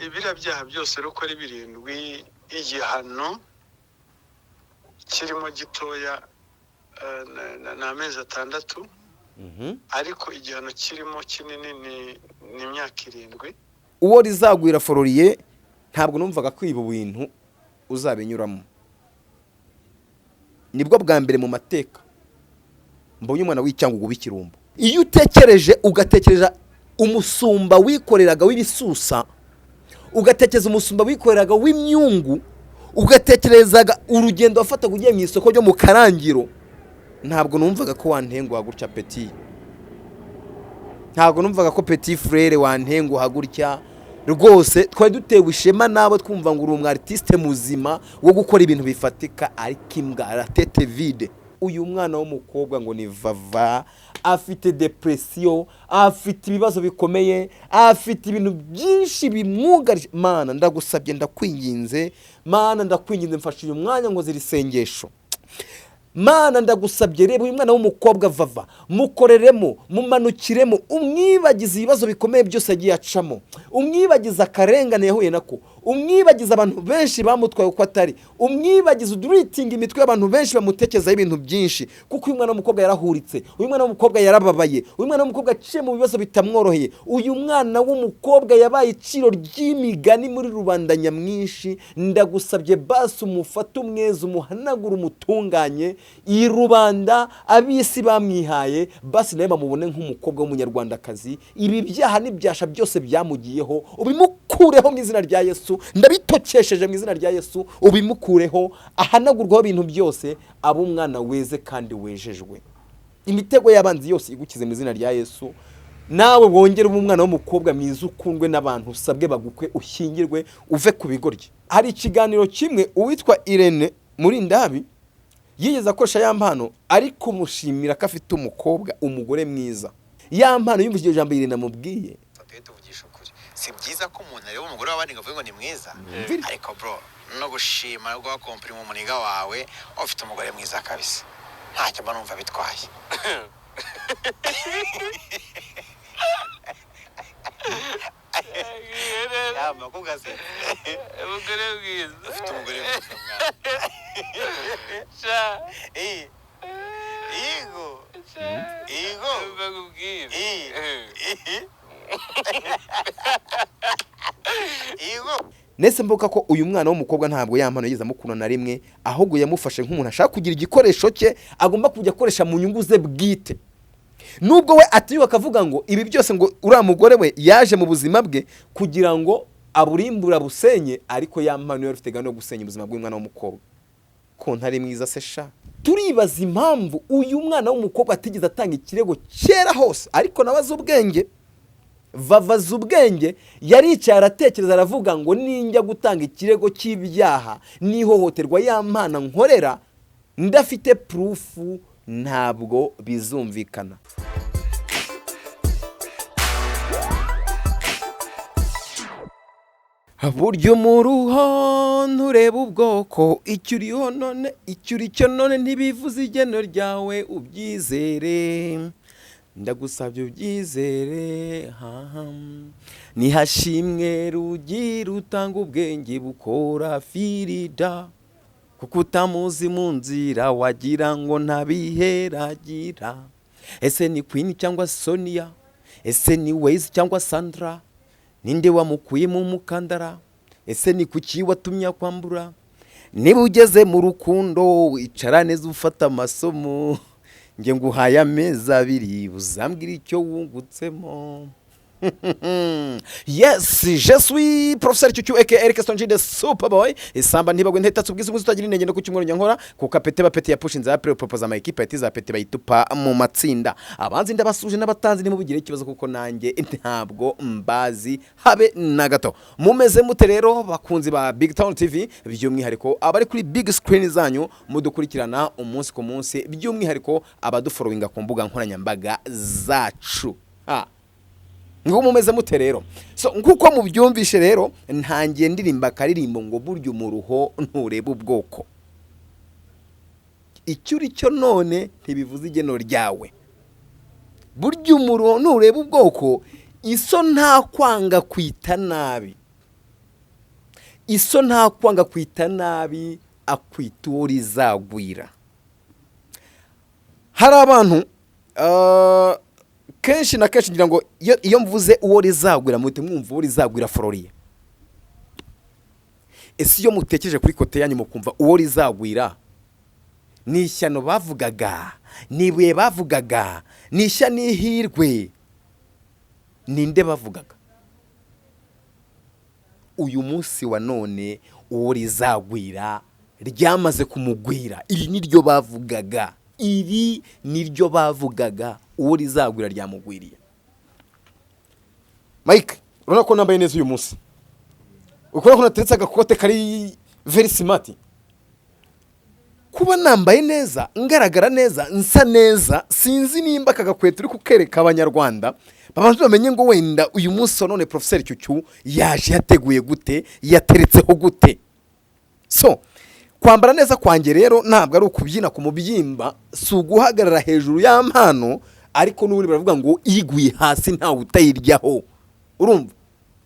ibira byaha byose uko ari birindwi, igihano kirimo gitoya ni amezi 6, ariko igihano kirimo kinini ni imyaka 7. uwo rizagwira Floriye ntabwo numvaga ko ibi bintu uzabinyuramo. Nibwo bwa mbere mu mateka mbonye umwana w'icyangugu b'ikirumbo. Iyo utekereje ugatekereza umusumba wikoreraga w'ibisusa, ugatekereza umusumba wikoreraga w'imyungu, ugatekerezaga urugendo wafataga ugiye mu isoko ryo mu Karangiro, ntabwo numvaga ko wantenguha gutya Petit. Ntabwo numvaga ko Petit frere wantenguha gutya. Rwose twari dutewe ishema nabo twumva ngo uri umwartiste muzima wo gukora ibintu bifatika, ariko imbwa aratete vide. Uyu mwana w'umukobwa ngo ni Vava, afite depression, afite ibibazo bikomeye, afite ibintu byinshi bimwugarije. Mana ndagusabye, ndakwinginze, Mana ndakwinginze, mfashe uyu mwanya ngo zirisengesho. Mana ndagusabye, reba uyu mwana w'umukobwa Vava, mukoreremo, mumanukiremo, umwibagize ibibazo bikomeye byose agiye acamo, umwibagize akarengane yahuye nako, umwibagize abantu benshi bamutwaye uko atari, umwibagize uduritinga imitwe y'abantu benshi bamutekezaho ibintu byinshi, kuko uyu mwana w'umukobwa yarahuritse, uyu mwana w'umukobwa yarababaye, uyu mwana w'umukobwa aciye mu bibazo bitamworoheye, uyu mwana w'umukobwa yabaye iciro ry'imigani muri rubanda nyamwinshi. Ndagusabye basi umufate umweza, umuhanagura, umutunganye, iyi rubanda abisi bamwihaye basi nawe bamubone nk'umukobwa w'umunyarwandakazi. Ibi byaha n'ibyasha byose byamugiyeho ubimukureho mu izina rya Yesu. Ndabitokesheje mu izina rya Yesu, ubimukureho, ahanagurwaho ibintu byose, abo umwana weze kandi wejejwe. Imitego y'abanzi yose igukize mu izina rya Yesu. Nawe wongere umwana w'umukobwa mwiza, ukundwe n'abantu, usabwe bagukwe, ushyingirwe, uve ku bigoryi. Hari ikiganiro kimwe uwitwa Irene muri Ndabi yigeze akoresha ya mpano, ariko mushimira ko afite umugore mwiza. Ya mpano yumvise iryo jambo Irene amubwiye, tuvugisha ukuri, si byiza ko umuntu areba umugore w'abandi ngo avuge ngo ni mwiza, ariko bro, no gushima rwa komprima umuniga wawe ufite umugore mwiza kabisa, ntacyo mba numva bitwaye. Yama kugaze umugore mwiza, ufite umugore mwiza mwana. Igo bakubwira nese mvuga ko uyu mwana w'umukobwa ntabwo yampano yigeze amukuna na rimwe, ahubwo yamufashe nk'umuntu ashaka kugira igikoresho cye agomba kujya akoresha mu nyungu ze bwite. Nubwo we atiyuka akavuga ngo ibi byose ngo uriya mugore we yaje mu buzima bwe kugira ngo aburimbura busenye, ariko yampano yari afite gahunda yo gusenya ubuzima bw'umwana w'umukobwa. Ko ntari mwiza se sha. Turibaza impamvu uyu mwana w'umukobwa atigeze atanga ikirego kera hose, ariko nabaza ubwenge. Vavaza ubwenge, yaricaye aratekereza aravuga ngo ninjya gutanga ikirego cy'ibyaha n'ihohoterwa y'amana nkorera ndafite proof ntabwo bizumvikana. Buryo mu ruho ntureba ubwoko, icyo uriho none, icyo uri cyo none ntibivuze igeno ryawe, ubyizere. Ndagusabye ubyizere, nihashimwe rugira utanga ubwenge bukora firida, kuko utamuzi mu nzira wagira ngo ntabiheragira. Ese ni Queen cyangwa Sonia, ese ni Waze cyangwa Sandra, ninde wamukuye mu mukandara, ese ni kuki watumye kwambura? Niba ugeze mu rukundo wicara neza ufata amasomo, nge nguhaye amezi 2 uzambwira icyo wungutsemo. Yes, je suis professeur Chuchu aka Eric Stonji the Superboy. Isamba ntibagwe ntetatse ubwiza utagira intege no ku cyumweru nyankora kuko apete bapete yapushinze ya propose ama equipe atiza apete bayitupa mu matsinda. Abanzi ndabasuje n'abatanzi nimubigire ikibazo kuko nanjye ntabwo mbazi habe na gato. Mumeze mute rero bakunzi ba Big Town TV, by'umwihariko abari kuri big screen zanyu mudukurikirana umunsi ku munsi, by'umwihariko abadufollowinga ku mbuga nkoranyambaga zacu. Ngo mumeze mute rero. So nkuko mubyumvishe rero ntangiye ndirimba karirimbo ngo buryo mu ruho ntureba ubwoko. Icyo uri cyo none ntibivuze igeno ryawe. Buryo mu ruho ntureba ubwoko, iso nta kwanga kwita nabi, iso nta kwanga kwita nabi, akwita uwo rizagwira. Hari abantu kenshi na kenshi ngira ngo iyo mvuze uwo rizagwira muhite mwumva uwo rizagwira Florian. Ese iyo mutekereje kuri kote yanyu mukumva uwo rizagwira, ni ishyano bavugaga, nibuye bavugaga, ni ishya n'ihirwe, ninde bavugaga? Uyu munsi wa none uwo rizagwira ryamaze kumugwira. Iri niryo bavugaga, iri niryo bavugaga, uwo rizagwira ryamugwiriye. Mike, urabona ko nambaye neza uyu munsi, ukora ko nateretse agakote kari very smart. Kuba nambaye neza, ngaragara neza, nsa neza, sinzi nimba aka gakwete uri kukereka abanyarwanda babanze bamenye ngo wenda uyu munsi none Professeur Cyucyu yaje yateguye gute, yateretseho gute. So kwambara neza kwanjye rero ntabwo ari ukubyina ku mubyimba, si uguhagarara hejuru y'ampano, ariko n'uri baravuga ngo iguye hasi ntawe utayiryaho. Urumva,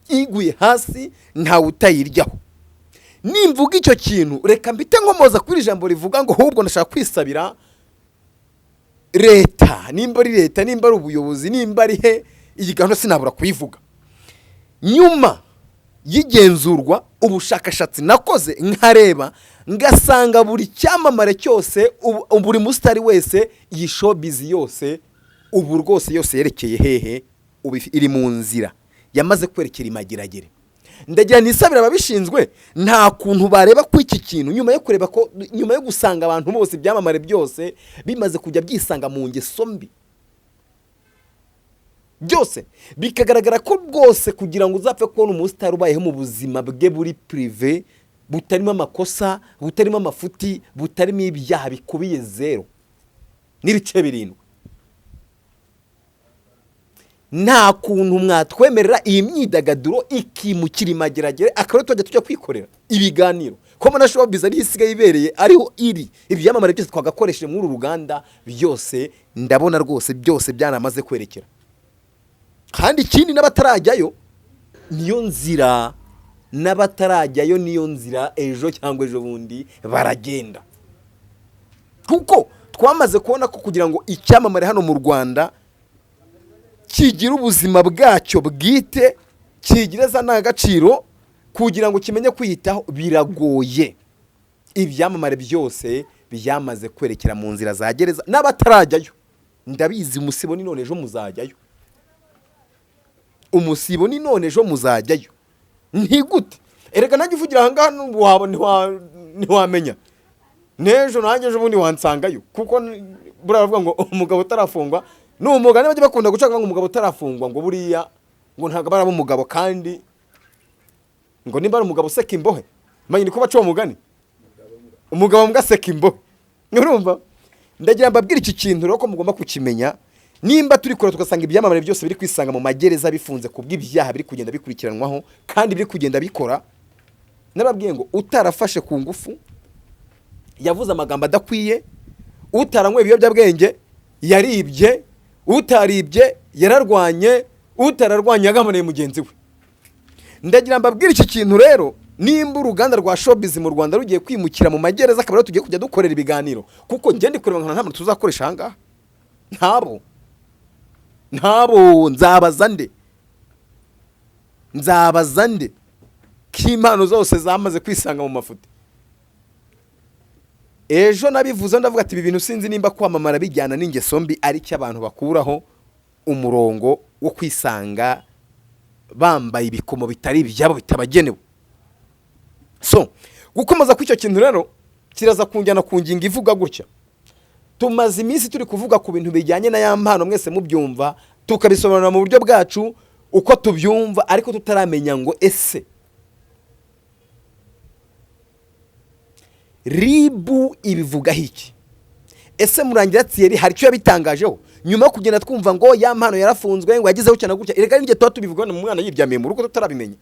iguye hasi ntawe utayiryaho. Nimvuga icyo kintu reka mbite nkomoza kuri ijambo rivuga ngo ahubwo ndashaka kwisabira leta, nimba ari leta, nimba ari ubuyobozi, nimba ari he, iyi gahunda sinabura kuyivuga. Nyuma y'igenzurwa, ubushakashatsi nakoze nkareba, ngasanga buri cyamamare cyose, buri mustari wese, iyi showbiz yose ubu rwose yose yerekeye hehe, iri mu nzira yamaze kwerekera imageragere. Ndagira nisabira ababishinzwe, nta kuntu bareba ku iki kintu nyuma yo kureba ko, nyuma yo gusanga abantu bose byamamare byose bimaze kujya byisanga mu ngeso mbi byose, bikagaragara ko rwose kugira ngo uzapfe kubona umusitari ubayeho mu buzima bwe buri prive, butarimo amakosa, butarimo amafuti, butarimo ibyaha, bikubiye 0 n'ibice 7, nta kuntu mwatwemerera iyi myidagaduro ikimukira imageragere, akaba tujya tujya kwikorera ibiganiro ko mona showbiz ari isigaye ibereye ariho iri. Ibyamamare byose twagakoresheje muri uru ruganda byose ndabona rwose byose byanamaze kwerekera, kandi ikindi n'abatarajyayo niyo nzira, n'abatarajyayo niyo nzira, ejo cyangwa ejo bundi baragenda. Kuko twamaze kubona ko kugira ngo icyamamare hano mu Rwanda kigira ubuzima bwacyo bwite, kigireza n'agaciro, kugira ngo kimenye kwiyitaho biragoye. Ibyamamare byose byamaze kwerekera mu nzira za gereza, n'abatarajyayo ndabizi umusibo ni none ejo muzajyayo, umusibo ni none ejo muzajyayo. Ntigute erega nanjye uvugira aha ngaha ntiwamenya n'ejo nanjye ejo bundi wansangayo, kuko buravuga ngo umugabo utarafungwa n'umugani bajya bakunda gucaka ngo umugabo utarafungwa ngo buriya ngo ntago baraba umugabo, kandi ngo nimba ari umugabo seka imbohe, manye niko baca umugani, umugabo mbwa seka imbohe. Urumva, ndagira mbabwira iki kintu rero ko mugomba kukimenya. Nimba turi kora tugasanga ibyamamare byose biri kwisanga mu magereza bifunze kubw'ibyaha biri kugenda bikurikiranwaho kandi biri kugenda bikora, narabwiye ngo utarafashe ku ngufu, yavuze amagambo adakwiye, utaranywe ibiyobyabwenge yaribye, utaribye yararwanye, utararwanye yagamaneye mugenzi we. Ndagira mbabwira iki kintu rero, nimba uruganda rwa showbiz mu Rwanda rugiye kwimukira mu magereza, akaba tugiye kujya dukorera ibiganiro, kuko njye ndi kureba nta muntu tuzakoresha aha ngaha, ntabo nzabaza nde k'impano zose zamaze kwisanga mu mafuti. Ejo nabivuze ndavuga ati ibi bintu sinzi nimba kwamamara bijyana n'ingeso mbi ari cyo abantu bakuraho umurongo wo kwisanga bambaye ibikomo bitari ibyabo bitabagenewe. So gukomeza kw'icyo kintu rero kiraza kunjyana ku ngingo ivuga gutya. Tumaze iminsi turi kuvuga ku bintu bijyanye na ya mpano mwese mubyumva, tukabisobanura mu buryo bwacu uko tubyumva, ariko tutaramenya ngo ese ribu ibivugaho iki. Ese Murangira Thierry hari icyo yabitangajeho nyuma yo kugenda twumva ngo ya mpano yarafunzwe ngo yagizeho cyane gutya. Erega n'inge tuba tubivuga mu mwana yiryamiye mu rugo tutarabimenya,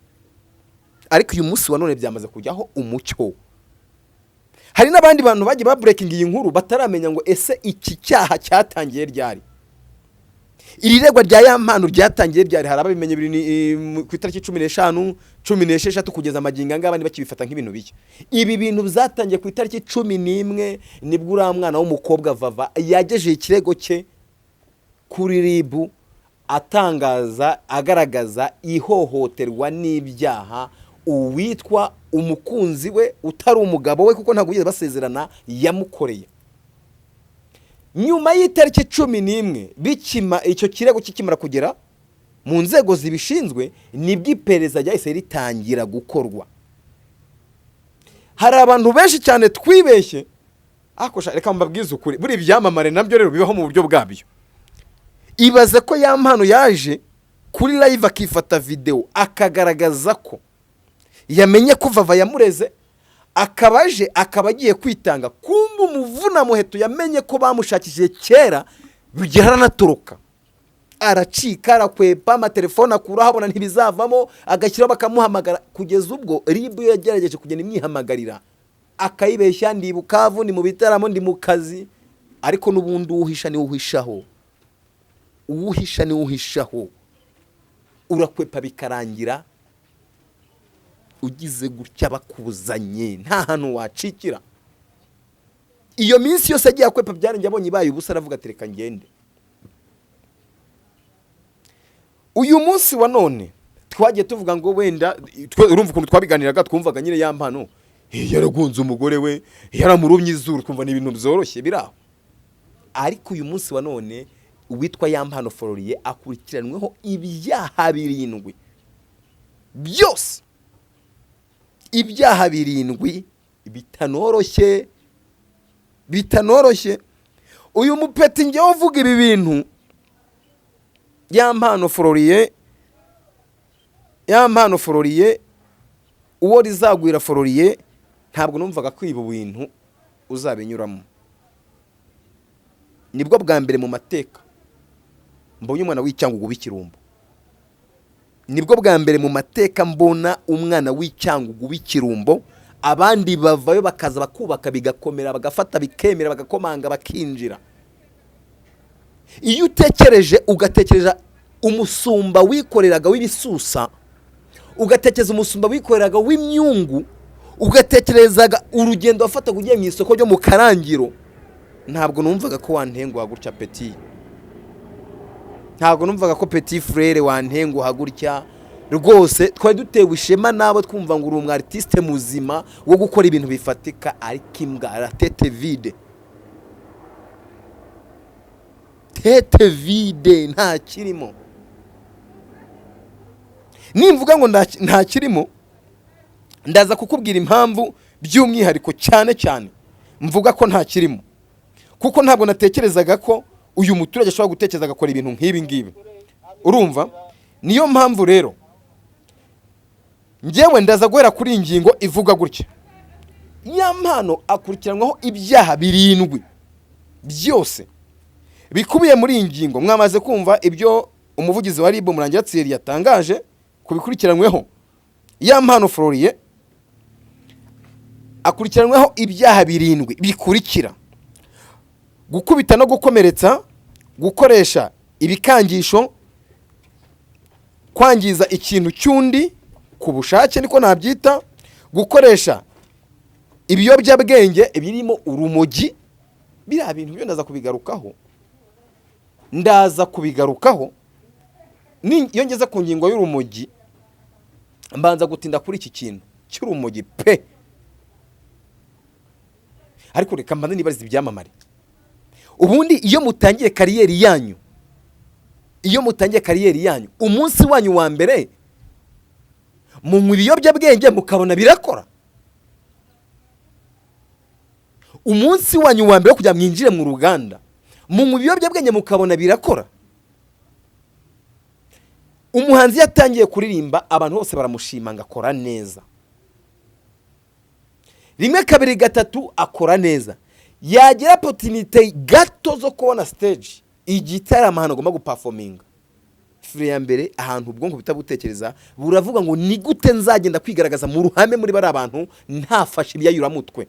ariko uyu munsi wa none byamaze kujyaho umucyo. Hari n'abandi bantu bagiye ba breaking iyi nkuru bataramenya ngo ese iki cyaha cyatangiye ryari. iri regwa rya ya mpano ryatangiye byari harababimenye ku itariki 15 16 kugeza amaginga ngabandi bakibifata nk'ibintu bike. Ibi bintu byatangiye ku itariki 11 nibwo ura mwana w'umukobwa Vava yageje ikirego cye kuri RIB atangaza agaragaza ihohoterwa n'ibyaha uwitwa umukunzi we utari umugabo we kuko ntabwo yigeze basezerana yamukoreye. Nyuma y'itariki 11 bikima icyo kirego kikimara kugera mu nzego zibishinzwe nibwo iperereza ryahise ritangira gukorwa. Hari abantu benshi cyane twibeshye akosha reka mbabwize ukuri buri byamamare nabyo rero bibaho mu buryo bwabyo. Ibaze ko ya mpano yaje kuri live akifata video akagaragaza ko yamenye ko Vava yamureze akabaje akabagiye kwitanga kumba umuvuna muheto yamenye ko bamushakishije kera bigera natoroka aracika arakwepa amatelefone akura habona ntibizavamo agashyira bakamuhamagara kugeza ubwo RIB yagerageje kugenda imwihamagarira akayibeshya ndi Bukavu ni mu bitaramo ndi mu kazi ariko nubundi uhisha ni uhishaho uhisha ni uhishaho urakwepa bikarangira ugize gutya bakuzanye nta hantu wacikira. Iyo minsi yose agiye akwepa byarangiye abonye ibaye ubusa aravuga tereka ngende. Uyu munsi wa none twagiye tuvuga ngo wenda urumva ukuntu twabiganiraga twumvaga nyine ya mpano yaragunze umugore we yaramurumye izuru twumva ni ibintu byoroshye biraho. Ariko uyu munsi wa none uwitwa ya mpano Floriye akurikiranweho ibyaha 7 byose ibyaha 7 bitanoroshye. Uyu mupeti ngewe uvuga ibi bintu ya mpano Floriye uwo rizagwira Floriye ntabwo numvaga kwiba bintu uzabinyuramo. Nibwo bwa mbere mu mateka mbonye umwana w'icyangugu b'ikirumbo. Nibwo bwa mbere mu mateka mbona umwana w'icyangugu b'ikirumbo abandi bavayo bakaza bakubaka bigakomera bagafata bikemera bagakomanga bakinjira. Iyo utekereje ugatekereza umusumba wikoreraga w'ibisusa ugatekereza umusumba wikoreraga w'imyungu ugatekerezaga urugendo wafataga ugiye mu isoko ryo mu Karangiro ntabwo numvaga ko wantengo hagurya Petit. Ntabwo numvaga ko Petit frère wantengo hagurya rwose twari dutewe ishema nabo twumva ngo uri umwartiste muzima wo gukora ibintu bifatika ariko imbwa tete vide nta kirimo. Nimvuga ngo nta kirimo ndaza kukubwira impamvu by'umwihariko cyane mvuga ko nta kirimo kuko ntabwo natekerezaga ko uyu muturage ashobora gutekereza agakora ibintu nk'ibi ngibi. Urumva niyo mpamvu rero ngewe ndaza guhera kuri ingingo ivuga gutya ya mpano akurikiranwaho ibyaha 7 byose bikubiye muri ingingo. Mwamaze kumva ibyo umuvugizi wa RIB Murangira Thierry yatangaje kubikurikiranweho. Ya mpano Floriye akurikiranweho ibyaha 7 bikurikira: gukubita no gukomeretsa, gukoresha ibikangisho, kwangiza ikintu cyundi ku bushake niko nabyita, gukoresha ibiyobyabwenge birimo urumogi. Biriya bintu byo ndaza kubigarukaho iyo ngeze ku ngingo y'urumogi mbanza gutinda kuri iki kintu cy'urumogi pe. Ariko reka mbanze nibariza ibyamamare. Ubundi iyo mutangiye kariyeri yanyu umunsi wanyu wa mbere mu biyobyabwenge mukabona birakora. Umunsi wanyu wa mbere kujya mwinjire mu ruganda mu biyobyabwenge mukabona birakora. Umuhanzi yatangiye kuririmba abantu bose baramushima ngakora neza. Rimwe kabiri gatatu akora neza. Yagira opportunity gato zo kubona stage igitara amahano agomba guperforminga. Fire ya mbere ahantu ubwonko bitabutekereza buravuga ngo ni gute nzagenda kwigaragaza mu ruhame muri bari abantu ntafashe ibyayura mutwe.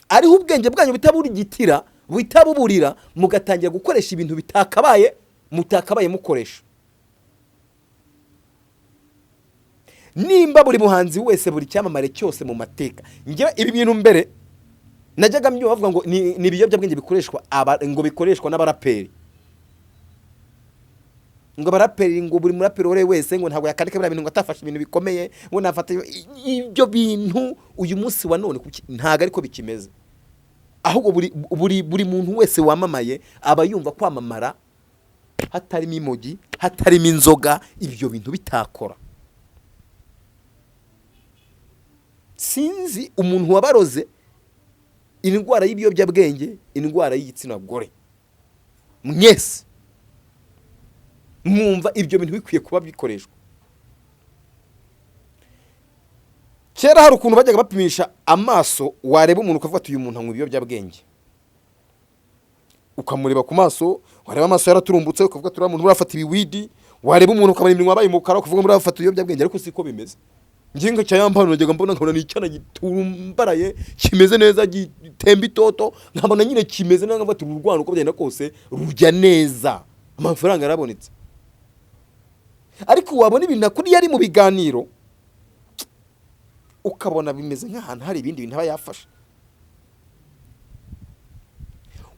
Ariho ubwenge bwanyu bitaburi gitira bitabuburira mugatangira gukoresha ibintu mutakabaye mukoresha. Nimba buri muhanzi wese buri cyamamare cyose mu mateka, ngewe ibi bintu mbere najyaga mbyumva bavuga ngo ni ibiyobyabwenge bikoreshwa ngo bikoreshwa n'abaraperi, ngo abaraperi, ngo buri muraperi wese ngo ntabwo yakandika biriya bintu ngo atafashe ibintu bikomeye ngo nafata ibyo bintu. Uyu munsi wa none ntabwo ariko bikimeze, ahubwo buri muntu wese wamamaye aba yumva kwamamara hatarimo imogi, hatarimo inzoga, ibyo bintu bitakora. Sinzi umuntu wabaroze indwara y'ibiyobyabwenge, indwara y'igitsina gore. Mwese mwumva ibyo bintu bikwiye kuba bikoreshwa. Kera hari ukuntu bajyaga bapimisha amaso, wareba umuntu ukavuga ati uyu muntu anywa ibiyobyabwenge, ukamureba ku maso, wareba amaso yaraturumbutse ukavuga ati uriya muntu urafata ibiwidi, wareba umuntu ukabona iminwa yabaye umukara ukavuga muri afata ibiyobyabwenge. Ariko siko bimeze. Ngingo cya yampano najyaga mbona nkabona ni icyana gitumbaraye kimeze neza gitemba itoto, nkabona nyine kimeze neza, ngavuga ati urwana uko byenda kose rujya neza, amafaranga yarabonetse. Ariko wabona ibintu nakuri yari mu biganiro ukabona bimeze nk'ahantu hari ibindi bintu aba yafashe.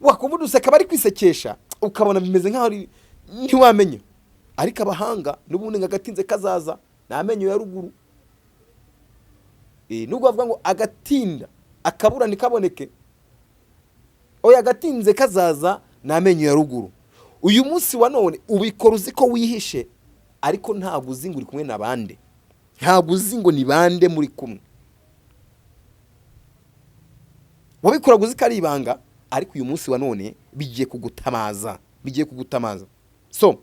Wakumva duseka bari kwisekesha ukabona bimeze nk'aho ntiwamenya. Ariko abahanga n'ubundi ngagatinze kazaza n'amenyo ya ruguru. Nubwo bavuga ngo agatinda akabura nikaboneke, oya agatinze kazaza n'amenyo ya ruguru. Uyu munsi wa none ubikora uzi ko wihishe, ariko ntabwo uzi ngo uri kumwe n'abandi, ntabwo uzi ngo ni bande muri kumwe. Wabikora uzi ko ari ibanga, ariko uyu munsi wa none bigiye kugutamaza. So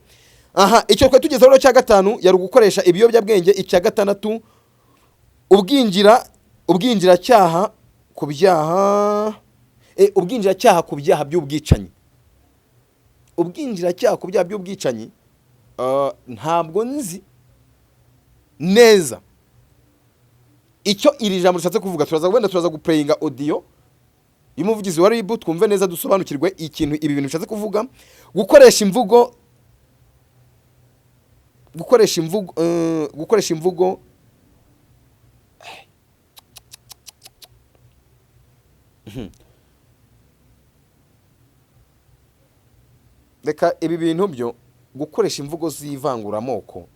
icyo twe tugezeho cya gatanu yari gukoresha ibiyobyabwenge. Icya gatandatu ubwinjiracyaha ku byaha by'ubwicanyi. Ubwinjiracyaha ku byaha by'ubwicanyi ntabwo nzi neza icyo iri jambo rishatse kuvuga. Turaza guplayinga audio y'umuvugizi wa RIB twumve neza dusobanukirwe ikintu ibi bintu bishatse kuvuga. Gukoresha imvugo reka ibi bintu byo gukoresha imvugo z'ivanguramoko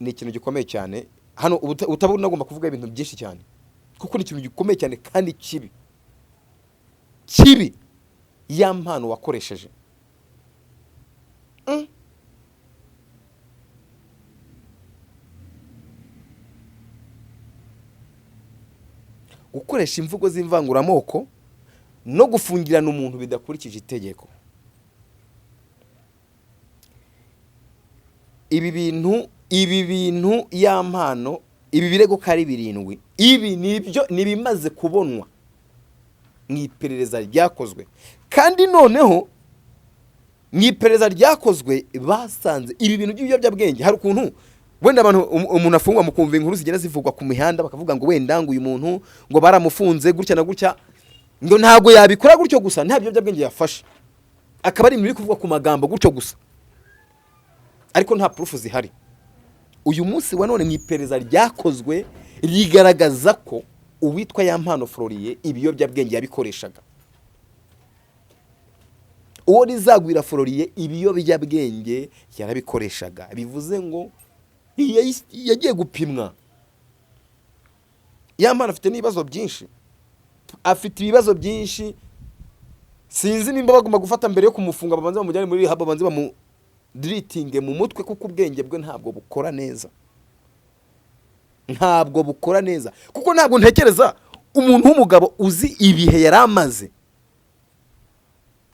ni ikintu gikomeye cyane. Hano utabona nagomba kuvuga ibintu byinshi cyane, kuko ni ikintu gikomeye cyane kandi kibi ya mpano wakoresheje. Gukoresha imvugo z'imvanguramoko no gufungirana umuntu bidakurikije itegeko. Ibi bintu ya mpano, ibi birego kari birindwi, ibi nibyo nibimaze kubonwa mu iperereza ryakozwe. Kandi noneho mu iperereza ryakozwe basanze ibi bintu by'ibiyobyabwenge. Hari ukuntu wenda abantu umuntu afungwa mu kumva inkuru zigenda zivugwa ku mihanda bakavuga ngo wenda ngo uyu muntu ngo baramufunze gutya na gutya, ngo ntabwo yabikora gutyo gusa, nta biyobyabwenge yafashe, akaba ari ibintu biri kuvugwa ku magambo gutyo gusa, ariko nta proof zihari. Uyu munsi wa none mu iperereza ryakozwe rigaragaza ko uwitwa Yampano Floriye ibiyobyabwenge yabikoreshaga. Uwo rizagwira Floriye ibiyobyabwenge yarabikoreshaga. Bivuze ngo yagiye gupimwa. Yampano afite n'ibibazo byinshi, sinzi nimba bagomba gufata mbere yo kumufunga babanza bamujyane muri rehab, babanza bamu deleting mu mutwe, kuko ubwenge bwe ntabwo bukora neza. Kuko ntabwo ntekereza umuntu w'umugabo uzi ibihe yaramaze,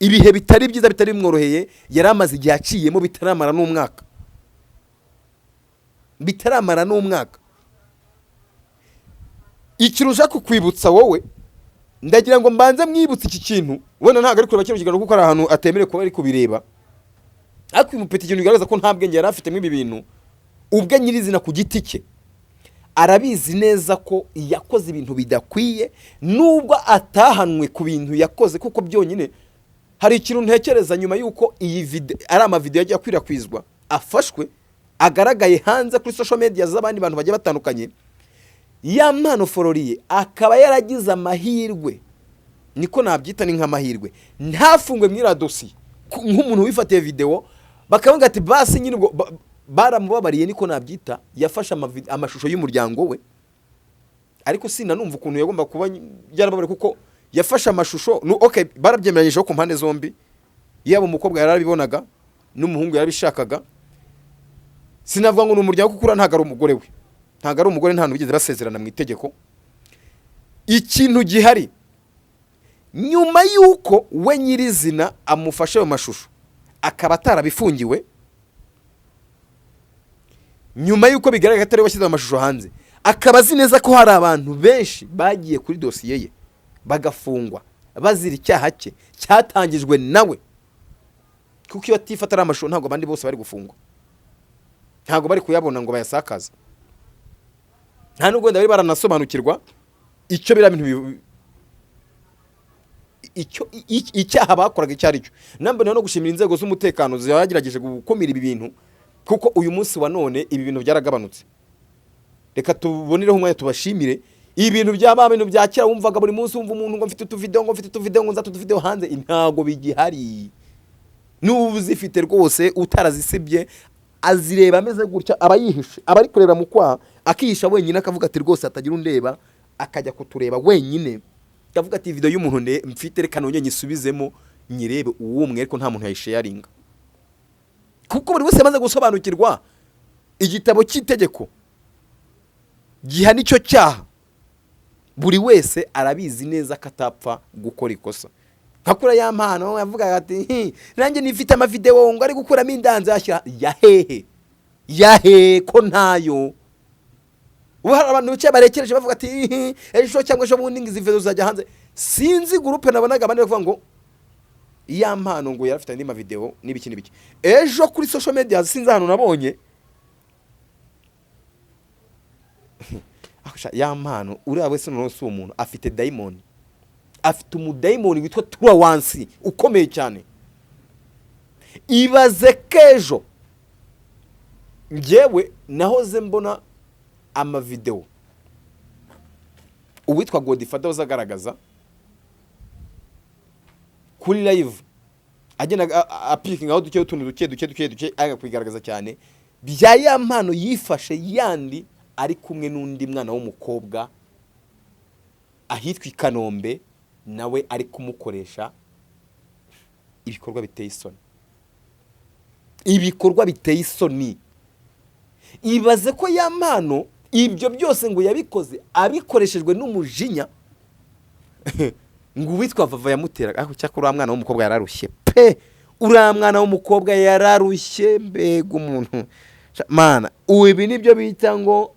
ibihe bitari byiza bitari bimworoheye yaramaze igihe aciyemo bitaramara n'umwaka. Ikirusha kukwibutsa wowe, ndagira ngo mbanze mwibutse iki kintu, wenda ntabwo ari kureba kino kiganiro kuko ari ahantu atemerewe kuba ari kubireba, ariko imupeta ikintu bigaragaza ko nta bwenge yari afite mu ibi bintu ubwe nyirizina ku giti cye. arabizi neza ko yakoze ibintu bidakwiye nubwo atahanwe ku bintu yakoze, kuko byonyine hari ikintu ntekereza nyuma y'uko iyi video ari amavideo yagiye akwirakwizwa afashwe agaragaye hanze kuri social media z'abandi bantu bagiye batandukanye, ya Mpano Floriye akaba yaragize amahirwe, niko nabyita ni nk'amahirwe, ntafungwe mwira dossier nk'umuntu wifatiye video bakavuga ati basi nyine ubwo baramubabariye, niko nabyita, yafashe amashusho y'umuryango we, ariko sinanumva ukuntu yagomba kuba yarababare kuko yafashe amashusho okay, barabyemeranyije ku mpande zombi, yaba umukobwa yarabibonaga n'umuhungu yarabishakaga. Sinavuga ngo n'umuryango kukura ntago ari umugore we, ntago ari umugore, nta nubigeze basezerana mu itegeko. Ikintu gihari nyuma yuko we nyirizina amufashe mu mashusho akaba atarabifungiwe, nyuma yuko bigaragara atari washyize amashusho hanze, akaba azi neza ko hari abantu benshi bagiye kuri dosiye ye bagafungwa bazira icyaha cye cyatangijwe nawe, kuko iyo atifata ari amashusho ntabwo abandi bose bari gufungwa, ntabwo bari kuyabona ngo bayasakaze, nta nubwo wenda bari baranasobanukirwa icyo bira bintu icyaha bakoraga icyo ari cyo. Nambone no gushimira inzego z'umutekano zagerageje gukumira ibi bintu, kuko uyu munsi wa none ibi bintu byaragabanutse. Reka tubonireho umwanya tubashimire. Ibi bintu byaba bintu byakira wumvaga buri munsi wumva umuntu ngo mfite utuvideo ngo nzatu tuvideo hanze, ntago bigihari. N'ubu zifite rwose utarazisibye azireba ameze gutya, abayihishe abari kureba mu kwa akihisha wenyine, akavuga ati rwose atagira undeba, akajya kutureba wenyine, akavuga ati video y'umuntu mfite reka nonye nyisubizemo nyirebe uwo mwe, ariko nta muntu yayisharinga, kuko buri wese amaze gusobanukirwa igitabo cy'itegeko gihana icyo cyaha. Buri wese arabizi neza ko atapfa gukora ikosa. Kakura ya Mpano yavuga ati nanjye nifite amavideo ngo ari gukuramo indanze yashyira yahe ko ntayo. Ubu hari abantu bicaye barekereje bavuga ati ejo cyangwa ejo bundi ngizi video zajya hanze. Sinzi groupe nabonaga abandi bavuga ngo ya Mpano ngo yarafite andi mavideo n'ibiki n'ibiki. Ejo kuri social media sinzi hano nabonye ya Mpano uriya wese n'uronse umuntu afite diamond, afite umudaimoni witwa Turawansi ukomeye cyane. Ibaze kejo ngewe nahoze mbona amavideo uwitwa Godfather uzagaragaza kuri live agenda appeaking aho duke utuntu duke agakwigaragaza cyane bya ya Mpano yifashe yandi ari kumwe n'undi mwana w'umukobwa ahitwa Kanombe, nawe ari kumukoresha ibikorwa biteye isoni, ibikorwa biteye isoni. Ibaze ko ya Mpano ibyo byose ngo yabikoze abikoreshejwe n'umujinya ngo witwa Vava yamuteraga, aho cyakora mwana w'umukobwa yararushye pe, uriya mwana w'umukobwa yararushye mbega umuntu mana. Ibi nibyo bita ngo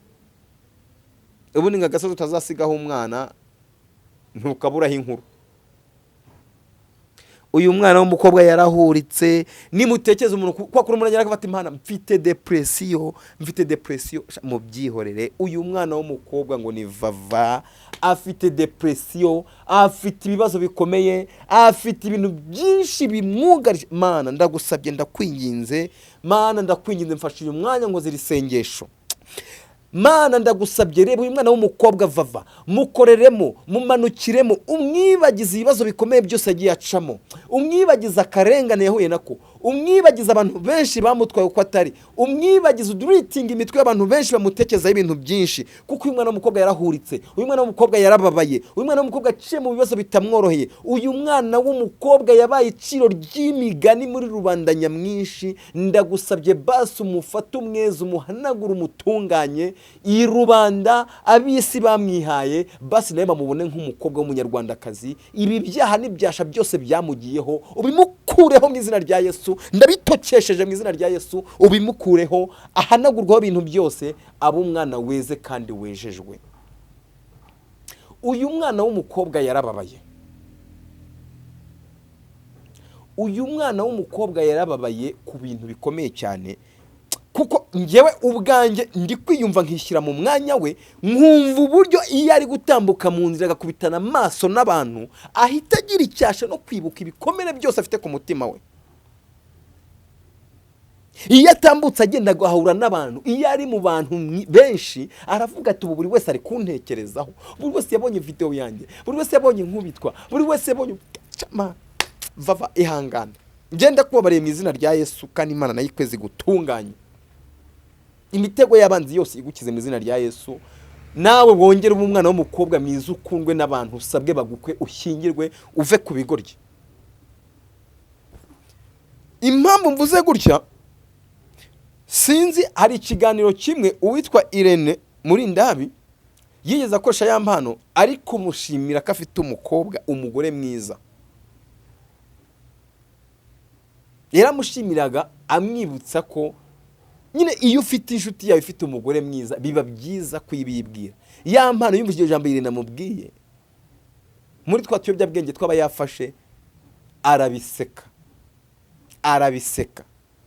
ubundi ngagasozo utazasigaho umwana ntukaburaho inkuru. Uyu mwana w'umukobwa yarahuritse, nimutekeze umuntu kwa kuri umuntu yarakafata Impana mfite depression mu byihorere. Uyu mwana w'umukobwa ngo ni Vava afite depression, afite ibibazo bikomeye, afite ibintu byinshi bimwugarije. Mana ndagusabye ndakwinginze, Mana ndakwinginze mfashe uyu mwanya ngo zirisengesho. Mana ndagusabye reba uyu mwana w'umukobwa Vava mukoreremo, mumanukiremo, umwibagize ibibazo bikomeye byose agiye acamo, umwibagize akarengane yahuye nako, umwibagize abantu benshi bamutwaye uko atari, umwibagize uduritinga imitwe y'abantu benshi bamutekezaho ibintu byinshi, kuko uyu mwana w'umukobwa yarahuritse, uyu mwana w'umukobwa yarababaye, uyu mwana w'umukobwa aciye mu bibazo bitamworoheye, uyu mwana w'umukobwa yabaye iciro ry'imigani muri rubanda nyamwinshi. Ndagusabye basi umufate umweza, umuhanagura, umutunganye iyi rubanda abisi bamwihaye, basi nawe bamubone nk'umukobwa w'umunyarwandakazi. Ibi byaha n'ibyasha byose byamugiyeho ubimukureho mu izina rya Yesu, ndabitokesheje mu izina rya Yesu, ubimukureho ahanagurwaho ibintu byose, abo umwana weze kandi wejejwe. Uyu mwana w'umukobwa yarababaye, uyu mwana w'umukobwa yarababaye ku bintu bikomeye cyane, kuko njyewe ubwanjye ndi kwiyumva nkishyira mu mwanya we, nkumva uburyo iyo ari gutambuka mu nzira agakubitana amaso n'abantu ahita agira icyasha no kwibuka ibikomere byose afite ku mutima we. Iyo atambutse agenda agahura n'abantu, iyo ari mu bantu benshi aravuga ati ubu buri wese ari kuntekerezaho, buri wese yabonye video yanjye, buri wese yabonye nkubitwa, buri wese yabonye vava ihangana. Ngenda kubabariye mu izina rya Yesu kandi Imana nayo ikwezi gutunganya imitego y'abanzi yose igukize mu izina rya Yesu. Nawe wongere umwana w'umukobwa mwiza ukundwe n'abantu, usabwe bagukwe, ushyingirwe, uve ku bigoryi. Impamvu mvuze gutya, sinzi hari ikiganiro kimwe uwitwa Irene muri Ndabi yigeze akoresha ya mpano ariko mushimira ko afite umukobwa, umugore mwiza. Yaramushimiraga amwibutsa ko nyine iyo ufite inshuti yawe ifite umugore mwiza biba byiza kwibibwira. Ya mpano yumvise iryo jambo Irene amubwiye, muri twa tuyobyabwenge twaba yafashe arabiseka.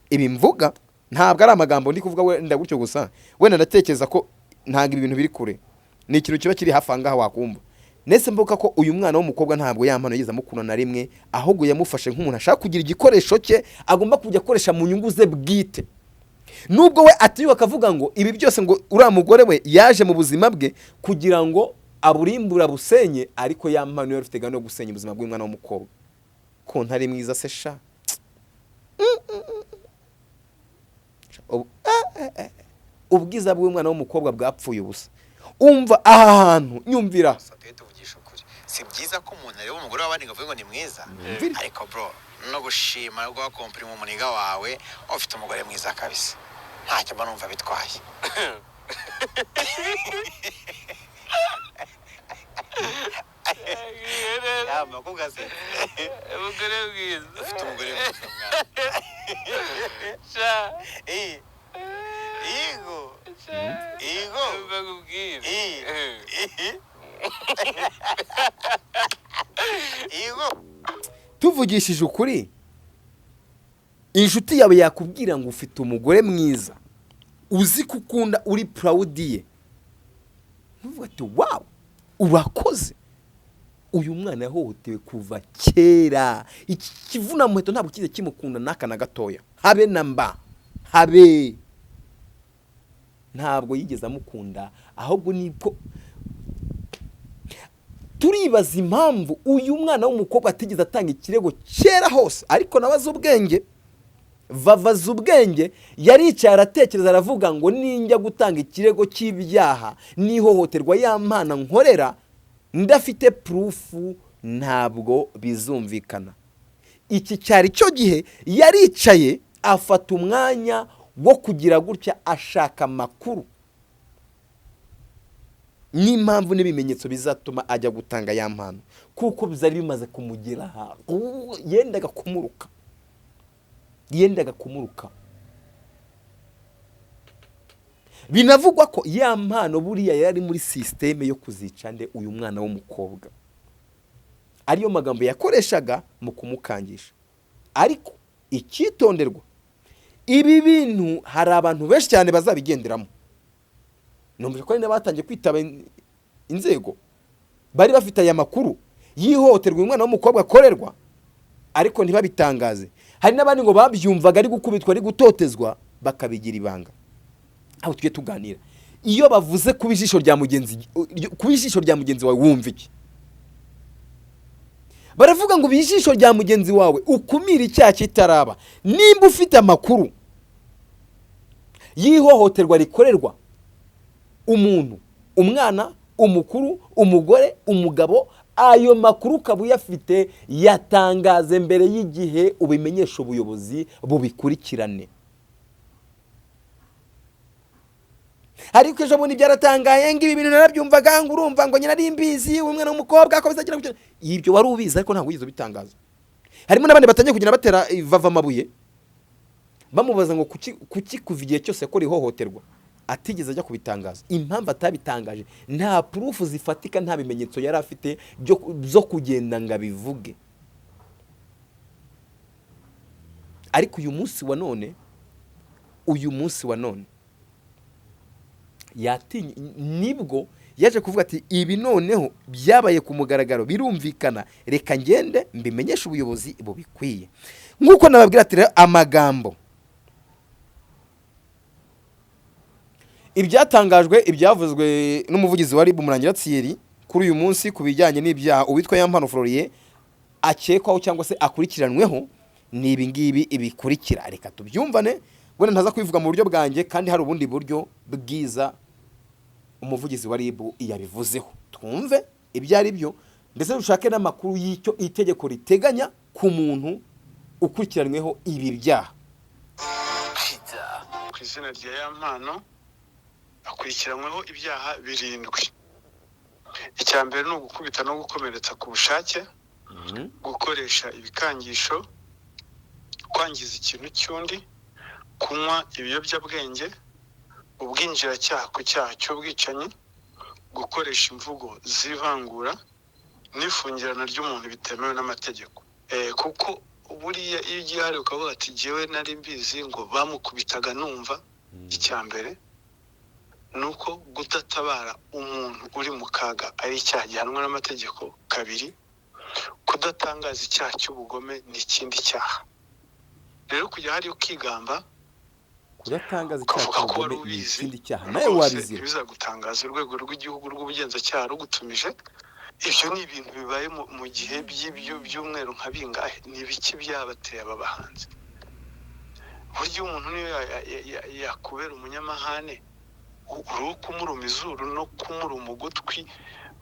Ibi mvuga ntabwo ari amagambo ndi kuvuga wenda gutyo gusa, wenda ndatekereza ko ntabwo ibintu biri kure, ni ikintu kiba kiri hafi ahangaha wakumva. Nese mvuga ko uyu mwana w'umukobwa ntabwo yampano yiza mukuna na rimwe, ahubwo yamufashe nk'umuntu ashaka kugira igikoresho cye agomba kujya akoresha mu nyungu ze bwite. Nubwo we atiyuka akavuga ngo ibi byose ngo uriya mugore we yaje mu buzima bwe kugira ngo aburimbura busenye, ariko ya mpano yari ifite gahunda yo gusenya ubuzima bw'umwana w'umukobwa. Ko ntari mwiza se sha. Ubwiza bw'umwana w'umukobwa bwapfuye ubusa. Umva aha hantu nyumvira. Si byiza ko umuntu areba umugore w'abandi ngo avuge ngo ni mwiza, ariko bro no gushima rwa kompliment umuniga wawe ufite umugore mwiza kabisa, ntacyo mba numva bitwaye. Ya makuga se umugore mwiza, ufite umugore mwiza mwana. Sha Igo bagubwira tuvugishije ukuri, inshuti yawe yakubwira ngo ufite umugore mwiza, uzi ko ukunda, uri proud ye, ntuvuga ati wow urakoze. Uyu mwana yahohotewe kuva kera, iki kivuna muheto ntabwo kize kimukunda naka na gatoya, habe namba habe, ntabwo yigeze amukunda, ahubwo nibwo turibaza impamvu uyu mwana w'umukobwa atigeze atanga ikirego kera hose. Ariko nabaza ubwenge, vavaza ubwenge, yaricaye aratekereza aravuga ngo ninjya gutanga ikirego cy'ibyaha n'ihohoterwa y'amana nkorera ndafite proof ntabwo bizumvikana. Iki cyari cyo gihe yaricaye afata umwanya wo kugira gutya ashaka makuru n'impamvu n'ibimenyetso bizatuma ajya gutanga ya mpano, kuko bizari bimaze kumugera yendaga kumuruka. Binavugwa ko ya mpano buriya yari muri systeme yo kuzica nde uyu mwana w'umukobwa, ariyo magambo yakoreshaga mu kumukangisha. Ariko icyitonderwa, ibi bintu hari abantu benshi cyane bazabigenderamo. Numvise ko n'abatangiye kwitaba inzego bari bafite aya makuru yihoterwa umwana w'umukobwa akorerwa, ariko ntibabitangaze. Hari n'abandi ngo babyumvaga ari gukubitwa, ari gutotezwa, bakabigira ibanga. Aho tujye tuganira, iyo bavuze kubijisho rya mugenzi wawe wumva iki? Baravuga ngo bijisho rya mugenzi wawe ukumira icyaha kitaraba. Nimba ufite amakuru yihohoterwa rikorerwa umuntu, umwana, umukuru, umugore, umugabo, ayo makuru ukaba uyafite, yatangaze mbere y'igihe, ubimenyesha ubuyobozi bubikurikirane. Ariko ejo bundi byaratangaye ngo ibi bintu narabyumvaga, ngo urumva ngo nyina ari imbizi umwana w'umukobwa akomeza agira gutyo. Ibyo wari ubizi ariko ntabwo yizo bitangaza. Harimo n'abandi batangiye kugira batera vava amabuye, bamubaza ngo kuki kuva igihe cyose yakora ihohoterwa atigeze ajya kubitangaza. Impamvu atabitangaje, nta proof zifatika, nta bimenyetso yari afite byo kugenda ngo abivuge. Ariko uyu munsi wa none nibwo yaje kuvuga ati ibi noneho byabaye ku mugaragaro birumvikana, reka ngende mbimenyeshe ubuyobozi bubikwiye. Nk'uko nababwira ati amagambo ibyatangajwe ibyavuzwe n'umuvugizi wa RIB Murangira Thierry kuri uyu munsi ku bijyanye n'ibyaha uwitwa Yampano Florien akekwaho cyangwa se akurikiranweho ni ibi ngibi ibikurikira. Reka tubyumvane, wenda ntaza kwivuga mu buryo bwanjye kandi hari ubundi buryo bwiza umuvugizi wa RIB yabivuzeho, twumve ibyo ari byo ndetse dushake n'amakuru y'icyo itegeko riteganya ku muntu ukurikiranyweho ibi byaha. Ku izina rya Yampano akurikiranyweho ibyaha 7. Icya mbere ni ugukubita no gukomeretsa ku bushake, gukoresha ibikangisho, kwangiza ikintu cy'undi, kunywa ibiyobyabwenge, ubwinjiracyaha ku cyaha cy'ubwicanyi, gukoresha imvugo zivangura n'ifungirana ry'umuntu bitemewe n'amategeko. Kuko buriya iyo ugiye hari ukavuga ati jyewe nari mbizi ngo bamukubitaga numva, icya mbere nuko gudatabara umuntu uri mu kaga ari icyaha gihanwa n'amategeko. 2, kudatangaza icyaha cy'ubugome n'ikindi cyaha. Rero kujya hari ukigamba kudatangaza icyaha cy'ubugome n'ikindi cyaha nawe wabizira, bizagutangaza urwego rw'igihugu rw'ubugenzacyaha rugutumije. Ibyo ni ibintu bibaye mu gihe by'umweru nka bingahe, ni biki byabateye aba bahanzi. Burya umuntu niyo yakubera umunyamahane uri kumuruma izuru no kumuruma ugutwi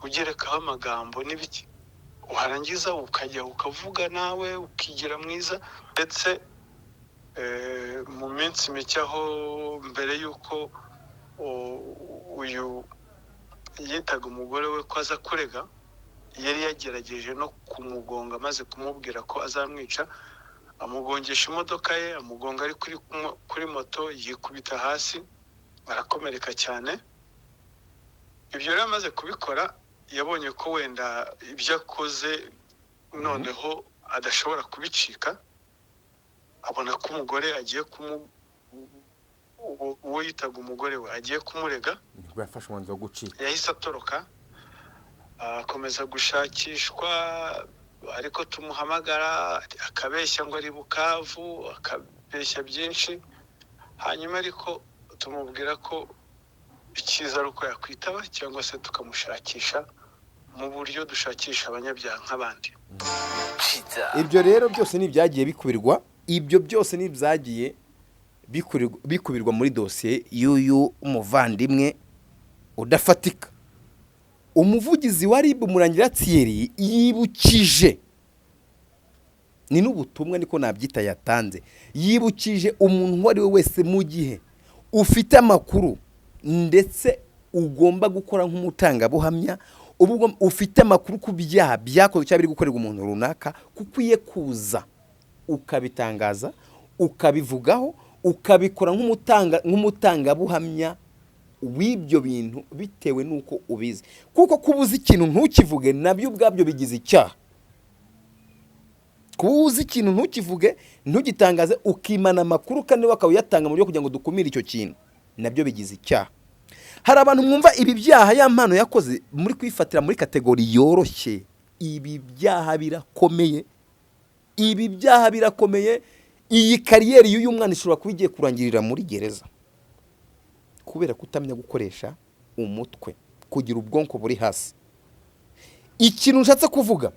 ugerekaho amagambo n'ibiki, warangiza ukajya ukavuga nawe ukigira mwiza. Ndetse mu minsi mike aho mbere y'uko uyu yitaga umugore we ko aza kurega, yari yagerageje no kumugonga maze kumubwira ko azamwica, amugongesha imodoka ye, amugonga ari kuri moto, yikubita hasi arakomereka cyane. Ibyo rero amaze kubikora yabonye ko wenda ibyo akoze noneho adashobora kubicika, abona ko umugore agiye uwo yitaga umugore we agiye kumurega, nibwo yafashe umwanzuro wo gucika. Yahise atoroka akomeza gushakishwa, ariko tumuhamagara akabeshya ngo ari Bukavu, akabeshya byinshi. Hanyuma ariko tumubwira ko icyiza ari uko yakwitaba cyangwa se tukamushakisha mu buryo dushakisha abanyabyaha nk'abandi. Ibyo rero byose ni ibyagiye bikubirwa, ibyo byose ni ibyagiye bikubirwa muri dosiye y'uyu umuvandimwe udafatika. Umuvugizi wa RIB Murangira Thierry yibukije, ni n'ubutumwa niko nabyita yatanze, yibukije umuntu uwo ari we wese mu gihe ufite amakuru ndetse ugomba gukora nk'umutangabuhamya, ubwo ufite amakuru ku byaha byakozwe cyangwa biri gukorerwa umuntu runaka, kukwiye kuza ukabitangaza, ukabivugaho, ukabikora nk'umutangabuhamya w'ibyo bintu bitewe n'uko ubizi. Kuko kubuza ikintu ntukivuge nabyo ubwabyo bigize icyaha. Kubuza ikintu ntukivuge, ntugitangaze, ukimana amakuru kandi wakawuyatanga mu buryo kugira ngo dukumire icyo kintu, nabyo bigize icyaha. Hari abantu mwumva ibi byaha Yampano yakoze muri kwifatira muri kategori yoroshye. Ibi byaha birakomeye, ibi byaha birakomeye. Iyi kariyeri y'uyu mwana ishobora kuba igiye kurangirira muri gereza kubera kutamenya gukoresha umutwe, kugira ubwonko buri hasi. Ikintu nshatse kuvuga,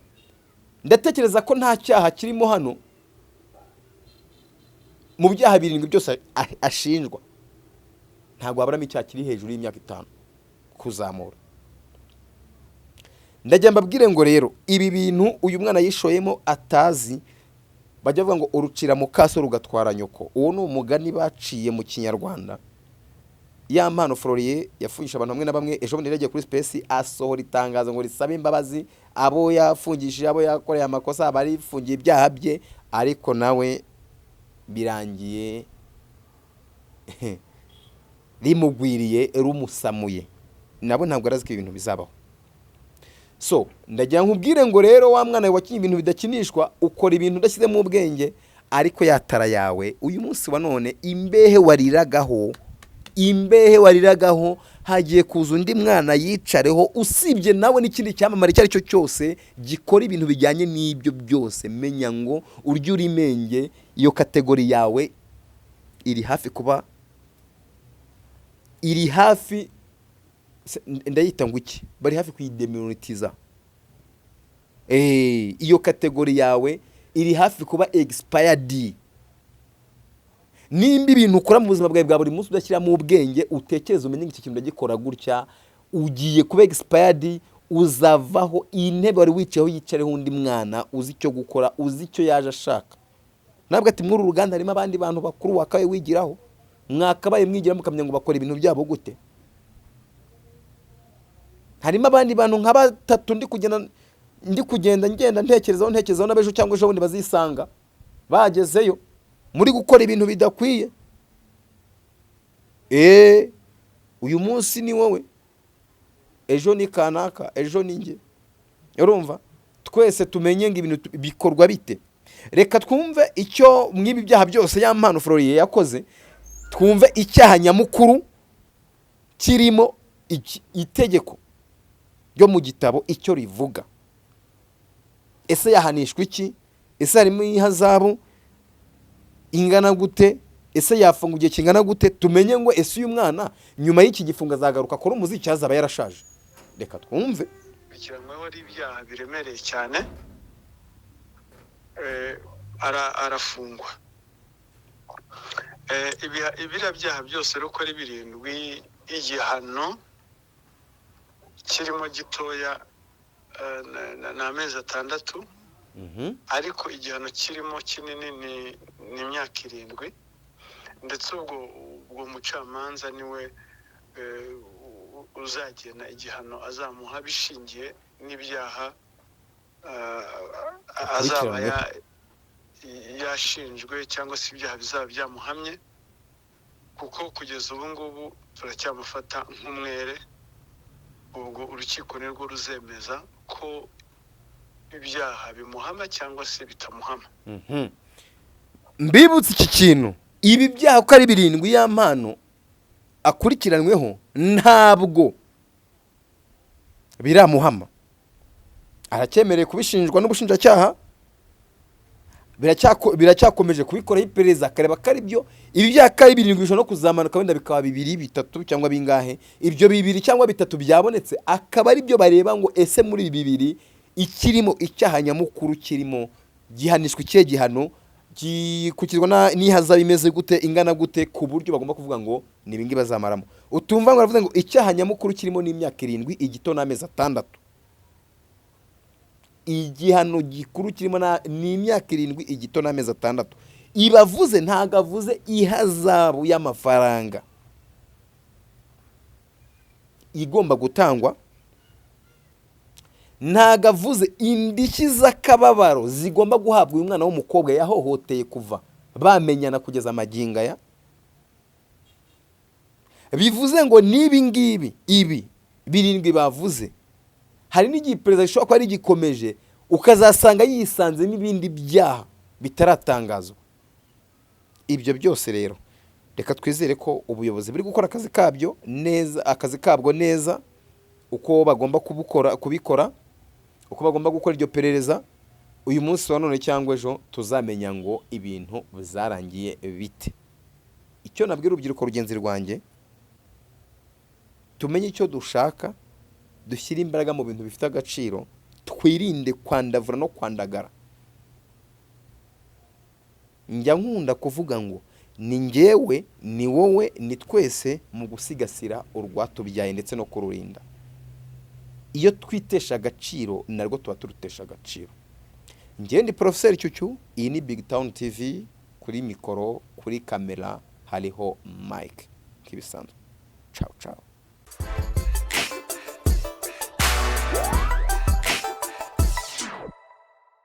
ndatekereza ko nta cyaha kirimo hano mu byaha 7 byose ashinjwa, ntabwo haburamo icyaha kiri hejuru y'imyaka 5 kuzamura. Ndagira mbabwire ngo rero ibi bintu uyu mwana yishoyemo atazi, bajya bavuga ngo urucira mu kaso rugatwara nyoko. Uwo ni umugani baciye mu Kinyarwanda. Yampano Florien yafungishije abantu bamwe na bamwe. Ejo bundi yagiye kuri Space asohora itangazo ngo risaba imbabazi abo yafungishije, abo yakoreye amakosa, abari fungiye ibyaha bye, ariko nawe birangiye rimugwiriye rumusamuye. Nabo ntabwo arazi ko ibintu bizabaho. So ndagira nkubwire ngo rero wa mwana wakinye ibintu bidakinishwa, ukora ibintu udashyize mu ubwenge, ariko yatara yawe uyu munsi wa none imbehe wariragaho imbehe wariragaho hagiye kuza undi mwana yicareho, usibye nawe n'ikindi cyamamare icyo ari cyo cyose gikora ibintu bijyanye n'ibyo byose. Menya ngo urya uri menge, iyo kategori yawe iri hafi kuba, iri hafi, ndayita ngo iki, bari hafi kuyidemonetiza. Iyo kategori yawe iri hafi kuba expired. Nimba ibintu ukora mu buzima bwawe bwa buri munsi udashyiramo ubwenge, utekereza umenye iki kintu ndagikora gutya, ugiye kuba expired, uzavaho. Intebe wari wicayeho yicareho undi mwana uzi icyo gukora, uzi icyo yaje ashaka. Nabwo ati muri uru ruganda harimo abandi bantu bakuru wakabaye wigiraho, mwakabaye mwigira mukamenya ngo bakora ibintu byabo gute. Harimo abandi bantu nka batatu ndi kugenda ngenda ntekerezaho n'abejo cyangwa ejo bundi bazisanga bagezeyo muri gukora ibintu bidakwiye. Uyu munsi ni wowe, ejo ni kanaka, ejo ni nge. Urumva, twese tumenye ngo ibintu bikorwa bite. Reka twumve icyo mwibi byaha byose ya Mpano Floriye yakoze, twumve icyaha nyamukuru kirimo itegeko ryo mu gitabo icyo rivuga. Ese yahanishwa iki? Ese harimo ihazabu ingana gute? Ese yafunga igihe kingana gute? Tumenye ngo ese uyu mwana nyuma y'iki gifunga azagaruka akora umuziki azaba yarashaje. Reka twumve. Bikiranweho ari ibyaha biremereye cyane, arafungwa. Ibira byaha byose uko ari birindwi, igihano kirimo gitoya n'amezi 6, ariko igihano kirimo kinini ni imyaka 7, ndetse ubwo mucamanza niwe uzagena igihano azamuha bishingiye n'ibyaha azaba yashinjwe cyangwa se ibyaha bizaba byamuhamye, kuko kugeza ubu ngubu turacyamufata nk'umwere. Ubwo urukiko nirwo ruzemeza ko ibyaha bimuhama cyangwa se bitamuhama. Mbibutse iki kintu, ibi byaha uko ari 7 ya Mpano akurikiranweho ntabwo biramuhama. Aracyemereye kubishinjwa n'ubushinjacyaha, biracyakomeje kubikoraho iperereza akareba ko ari byo. Ibi byaha ko ari 7 bishobora no kuzamanuka wenda bikaba 2, 3 cyangwa bingahe. Ibyo 2 cyangwa 3 byabonetse akaba ari byo bareba ngo ese muri 2 ikirimo icyaha nyamukuru kirimo gihanishwa ikihe gihano, gikukirwa n'ihazabu imeze gute, ingana gute, ku buryo bagomba kuvuga ngo ni ibingi bazamaramo. Utumva ngo baravuze ngo icyaha nyamukuru kirimo ni imyaka 7, igito n'amezi 6. Igihano gikuru kirimo ni imyaka 7, igito n'amezi 6. Ibavuze ntago avuze ihazabu y'amafaranga igomba gutangwa, ntago avuze indishyi z'akababaro zigomba guhabwa uyu mwana w'umukobwa yahohoteye kuva bamenyana kugeza amaginga ya. Bivuze ngo nibi ngibi, ibi 7 bavuze, hari n'igihe perezida gishobora kuba ari gikomeje ukazasanga yisanzemo ibindi byaha bitaratangazwa. Ibyo byose rero reka twizere ko ubuyobozi buri gukora akazi kabyo neza, akazi kabwo neza, uko bagomba kubikora, uko bagomba gukora iryo perereza. Uyu munsi wa none cyangwa ejo tuzamenya ngo ibintu bizarangiye bite. Icyo nabwira urubyiruko rugenzi rwanjye, tumenye icyo dushaka, dushyira imbaraga mu bintu bifite agaciro, twirinde kwandavura no kwandagara. Njya nkunda kuvuga ngo ni njyewe, ni wowe, ni twese mu gusigasira urwatubyaye ndetse no kururinda. Iyo twitesha agaciro narwo tuba turutesha agaciro. Njye ndi Professeur Cyucyu, iyi ni Big Town TV, kuri mikoro, kuri kamera hariho Mike kibisanzwe. Ciao ciao.